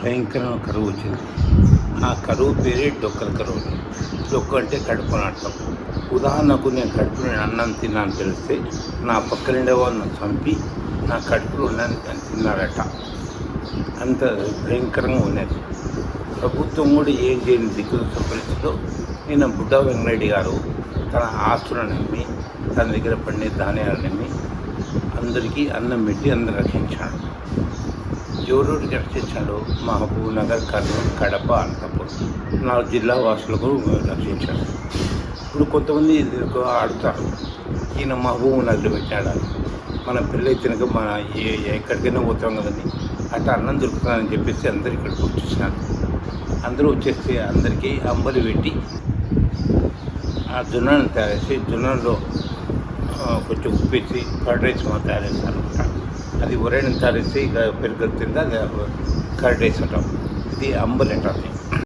భయంకరమైన కరువు వచ్చింది. ఆ కరువు పేరే డొక్కల కరువు. డొక్క అంటే కడుపు అని అర్థం. ఉదాహరణకు నేను కడుపులో అన్నం తిన్నాను తెలిస్తే నా పక్కనుండే వాళ్ళని చంపి నా కడుపులో ఉన్నాను తిన్నారట. అంత భయంకరంగా ఉన్నది. ప్రభుత్వం కూడా ఏం చేయని దిక్కుల పరిస్థితిలో నిన్న బుడ్డ వెంకరెడ్డి గారు తన ఆస్తులను నమ్మి తన దగ్గర పండే ధాన్యాలను నమ్మి అందరికీ అన్నం పెట్టి అందరు రక్షించాడు. ఎవరెవరికి రక్షించాడు? మహబూబ్ నగర్, కర్నూలు, కడప, అనంతపురం 4 జిల్లా వాసులకు రక్షించాడు. ఇప్పుడు కొంతమంది ఆడుతారు, ఈయన మహబూబ్ నగర్ పెట్టాడు. మన పిల్లలు తినక మన ఎక్కడికైనా పోతాం కదండి, అట్లా అన్నం దొరుకుతుందని చెప్పేసి అందరు ఇక్కడికి వచ్చేసినారు. అందరూ వచ్చేస్తే అందరికీ అంబలి పెట్టి ఆ జొన్నను తయారు చేసి జొన్నలో కొంచెం ఉప్పేసి కర్డ్ రైస్ తయారు చేస్తారు. అది ఒరేణం తయారు చేసి ఇక పెరుగు తిందా కర్డ్ రైస్ అంటాం. ఇది అంబలి అంటారు.